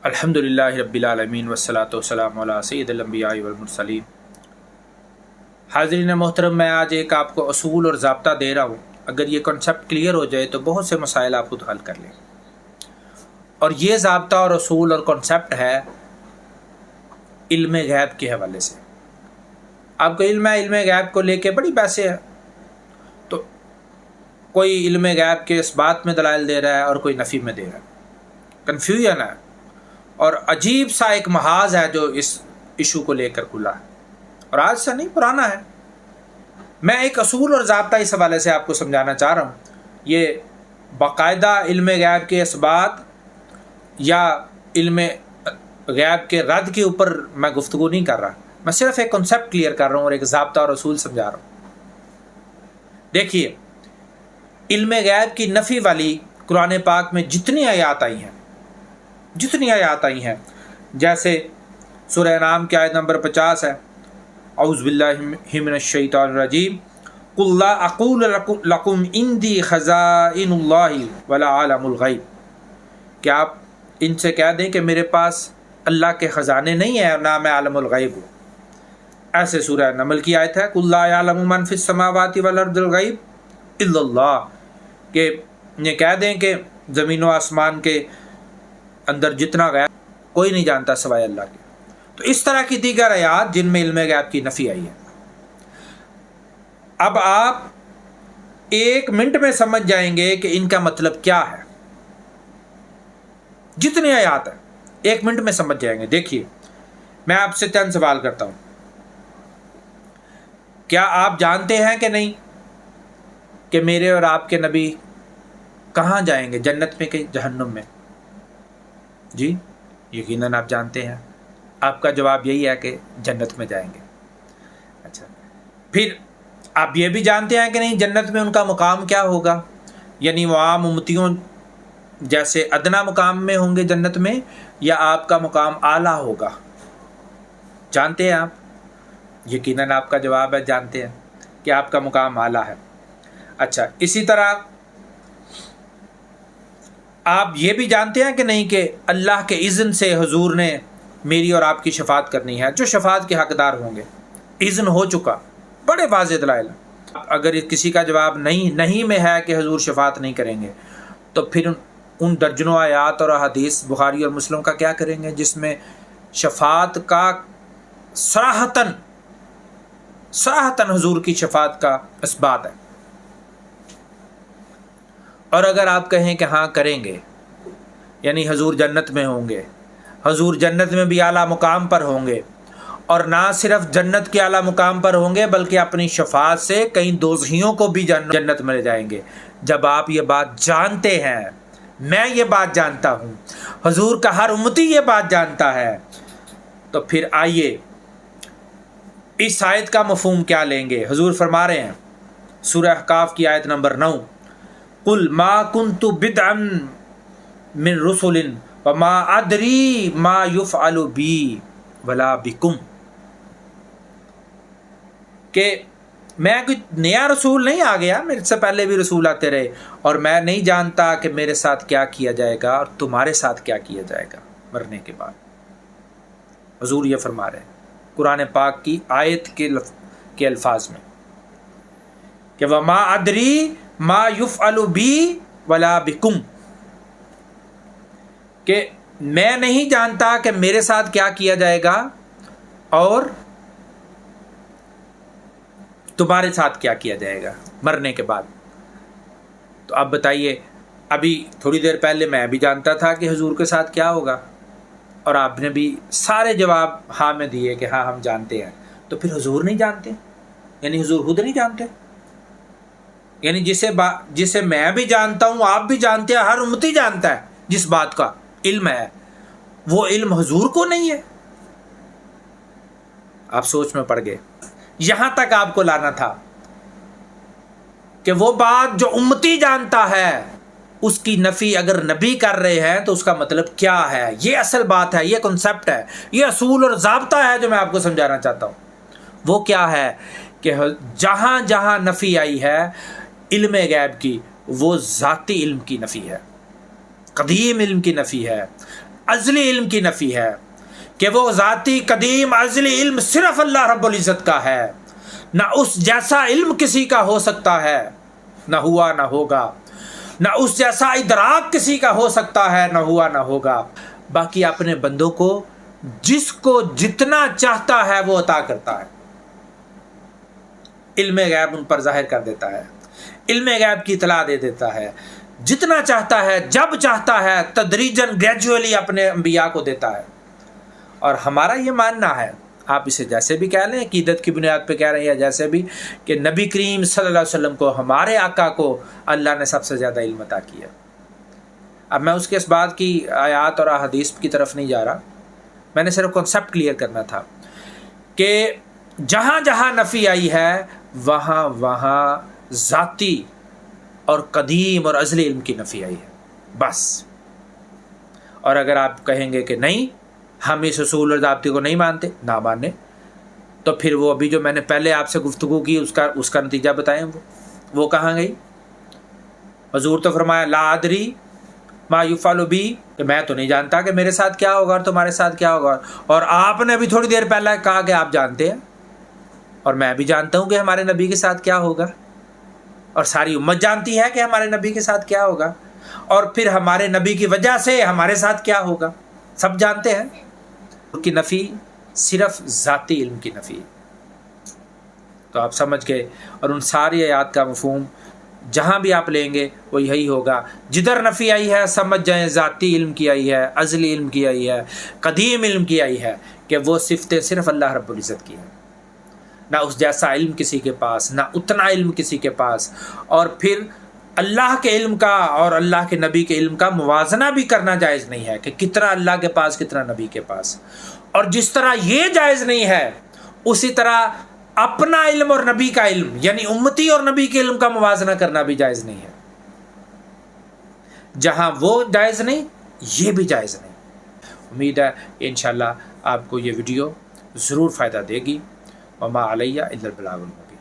الحمدللہ رب العالمین والصلاۃ والسلام علی سید الانبیاء والمرسلین۔ حاضرین محترم، میں آج ایک آپ کو اصول اور ضابطہ دے رہا ہوں۔ اگر یہ کنسیپٹ کلیئر ہو جائے تو بہت سے مسائل آپ خود حل کر لیں۔ اور یہ ضابطہ اور اصول اور کنسیپٹ ہے علم غیب کے حوالے سے۔ آپ کو علم ہے، علم غیب کو لے کے بڑی بحثیں ہیں۔ تو کوئی علم غیب کے اس بات میں دلائل دے رہا ہے اور کوئی نفی میں دے رہا ہے، کنفیوژن ہے، اور عجیب سا ایک محاذ ہے جو اس ایشو کو لے کر کھلا ہے، اور آج سے نہیں، پرانا ہے۔ میں ایک اصول اور ضابطہ اس حوالے سے آپ کو سمجھانا چاہ رہا ہوں۔ یہ باقاعدہ علم غیب کے اثبات یا علم غیب کے رد کے اوپر میں گفتگو نہیں کر رہا، میں صرف ایک کنسیپٹ کلیئر کر رہا ہوں اور ایک ضابطہ اور اصول سمجھا رہا ہوں۔ دیکھیے، علم غیب کی نفی والی قرآن پاک میں جتنی آیات آئی ہیں، جیسے سورہ انعام کی آیت نمبر 50 ہے، اعوذ باللہ من الشیطان الرجیم، قل لا اقول لکم عندی خزائن اللہ ولا عالم الغیب، کہ آپ ان سے کہہ دیں کہ میرے پاس اللہ کے خزانے نہیں ہیں اور نہ میں عالم الغیب ہوں۔ ایسے سورہ نمل کی آیت ہے، قل لا یعلم من فی السماوات والارض الغیب الا اللہ، کہ یہ کہہ دیں کہ زمین و آسمان کے اندر جتنا غیب کوئی نہیں جانتا سوائے اللہ کے۔ تو اس طرح کی دیگر آیات جن میں علم غیب کی نفی آئی ہے۔ اب آپ 1 منٹ میں سمجھ جائیں گے کہ ان کا مطلب کیا ہے۔ جتنی آیات ہیں 1 منٹ میں سمجھ جائیں گے۔ دیکھیے، میں آپ سے چند سوال کرتا ہوں۔ کیا آپ جانتے ہیں کہ نہیں کہ میرے اور آپ کے نبی کہاں جائیں گے، جنت میں کہ جہنم میں؟ جی یقیناً آپ جانتے ہیں۔ آپ کا جواب یہی ہے کہ جنت میں جائیں گے۔ اچھا، پھر آپ یہ بھی جانتے ہیں کہ نہیں جنت میں ان کا مقام کیا ہوگا؟ یعنی وہ عام امتیوں جیسے ادنا مقام میں ہوں گے جنت میں، یا آپ کا مقام اعلیٰ ہوگا؟ جانتے ہیں آپ؟ یقیناً آپ کا جواب ہے جانتے ہیں کہ آپ کا مقام اعلیٰ ہے۔ اچھا، اسی طرح آپ یہ بھی جانتے ہیں کہ نہیں کہ اللہ کے اذن سے حضور نے میری اور آپ کی شفاعت کرنی ہے، جو شفاعت کے حقدار ہوں گے، اذن ہو چکا، بڑے واضح دلائل۔ اگر کسی کا جواب نہیں میں ہے کہ حضور شفاعت نہیں کریں گے، تو پھر ان درجنوں آیات اور احادیث بخاری اور مسلم کا کیا کریں گے جس میں شفاعت کا صراحتاً حضور کی شفاعت کا اثبات ہے؟ اور اگر آپ کہیں کہ ہاں کریں گے، یعنی حضور جنت میں ہوں گے، حضور جنت میں بھی اعلیٰ مقام پر ہوں گے، اور نہ صرف جنت کے اعلیٰ مقام پر ہوں گے بلکہ اپنی شفاعت سے کئی دوزخیوں کو بھی جنت میں لے جائیں گے۔ جب آپ یہ بات جانتے ہیں، میں یہ بات جانتا ہوں، حضور کا ہر امتی یہ بات جانتا ہے، تو پھر آئیے اس آیت کا مفہوم کیا لیں گے۔ حضور فرما رہے ہیں سورہ احقاف کی آیت نمبر 9، قل ما كنت بدعا من رسل وما ادری ما يفعل بی ولا بکم، کہ میں کوئی نیا رسول نہیں آ گیا، میرے سے پہلے بھی رسول آتے رہے، اور میں نہیں جانتا کہ میرے ساتھ کیا کیا جائے گا اور تمہارے ساتھ کیا کیا جائے گا مرنے کے بعد۔ حضور یہ فرما رہے ہیں قرآن پاک کی آیت کے الفاظ میں کہ وما ادری ما یفعل بی ولا بکم، کہ میں نہیں جانتا کہ میرے ساتھ کیا کیا جائے گا اور تمہارے ساتھ کیا کیا جائے گا مرنے کے بعد۔ تو اب بتائیے، ابھی تھوڑی دیر پہلے میں بھی جانتا تھا کہ حضور کے ساتھ کیا ہوگا، اور آپ نے بھی سارے جواب ہاں میں دیے کہ ہاں ہم جانتے ہیں، تو پھر حضور نہیں جانتے؟ یعنی حضور خود نہیں جانتے؟ یعنی جسے میں بھی جانتا ہوں، آپ بھی جانتے ہیں، ہر امتی جانتا ہے، جس بات کا علم ہے، وہ علم حضور کو نہیں ہے؟ آپ سوچ میں پڑ گئے۔ یہاں تک آپ کو لانا تھا کہ وہ بات جو امتی جانتا ہے اس کی نفی اگر نبی کر رہے ہیں تو اس کا مطلب کیا ہے۔ یہ اصل بات ہے، یہ کنسیپٹ ہے، یہ اصول اور ضابطہ ہے جو میں آپ کو سمجھانا چاہتا ہوں۔ وہ کیا ہے کہ جہاں جہاں نفی آئی ہے علم غیب کی، وہ ذاتی علم کی نفی ہے، قدیم علم کی نفی ہے، ازلی علم کی نفی ہے کہ وہ ذاتی قدیم ازلی علم صرف اللہ رب العزت کا ہے، نہ اس جیسا علم کسی کا ہو سکتا ہے، نہ ہوا نہ ہوگا، نہ اس جیسا ادراک کسی کا ہو سکتا ہے، نہ ہوا نہ ہوگا۔ باقی اپنے بندوں کو جس کو جتنا چاہتا ہے وہ عطا کرتا ہے، علم غیب ان پر ظاہر کر دیتا ہے، علم غیب کی اطلاع دے دیتا ہے، جتنا چاہتا ہے جب چاہتا ہے تدریجاً گریجولی اپنے انبیاء کو دیتا ہے۔ اور ہمارا یہ ماننا ہے، آپ اسے جیسے بھی کہہ لیں، عقیدت کی بنیاد پہ کہہ رہے ہیں جیسے بھی، کہ نبی کریم صلی اللہ علیہ وسلم کو، ہمارے آقا کو اللہ نے سب سے زیادہ علم عطا کیا۔ اب میں اس کے اس بات کی آیات اور احادیث کی طرف نہیں جا رہا، میں نے صرف کنسیپٹ کلیئر کرنا تھا کہ جہاں جہاں نفی آئی ہے وہاں وہاں ذاتی اور قدیم اور ازلی علم کی نفی آئی ہے بس۔ اور اگر آپ کہیں گے کہ نہیں ہم اس اصول اور ضابطے کو نہیں مانتے، نہ مانے، تو پھر وہ ابھی جو میں نے پہلے آپ سے گفتگو کی اس کا نتیجہ بتائیں، وہ کہاں گئی؟ حضور تو فرمایا لا ادری ما یفعل بی، کہ میں تو نہیں جانتا کہ میرے ساتھ کیا ہوگا اور تمہارے ساتھ کیا ہوگا، اور آپ نے ابھی تھوڑی دیر پہلے کہا کہ آپ جانتے ہیں، اور میں بھی جانتا ہوں کہ ہمارے نبی کے ساتھ کیا ہوگا، اور ساری امت جانتی ہے کہ ہمارے نبی کے ساتھ کیا ہوگا، اور پھر ہمارے نبی کی وجہ سے ہمارے ساتھ کیا ہوگا، سب جانتے ہیں۔ ان کی نفی صرف ذاتی علم کی نفی، تو آپ سمجھ گئے۔ اور ان ساری آیات کا مفہوم جہاں بھی آپ لیں گے وہ یہی ہوگا، جدھر نفی آئی ہے سمجھ جائیں ذاتی علم کی آئی ہے، ازلی علم کی آئی ہے، قدیم علم کی آئی ہے، کہ وہ صفتیں صرف اللہ رب العزت کی ہیں، نہ اس جیسا علم کسی کے پاس، نہ اتنا علم کسی کے پاس۔ اور پھر اللہ کے علم کا اور اللہ کے نبی کے علم کا موازنہ بھی کرنا جائز نہیں ہے، کہ کتنا اللہ کے پاس کتنا نبی کے پاس۔ اور جس طرح یہ جائز نہیں ہے، اسی طرح اپنا علم اور نبی کا علم، یعنی امتی اور نبی کے علم کا موازنہ کرنا بھی جائز نہیں ہے۔ جہاں وہ جائز نہیں، یہ بھی جائز نہیں۔ امید ہے کہ انشاءاللہ آپ کو یہ ویڈیو ضرور فائدہ دے گی۔ وما علیہ الا البلاغ المبین۔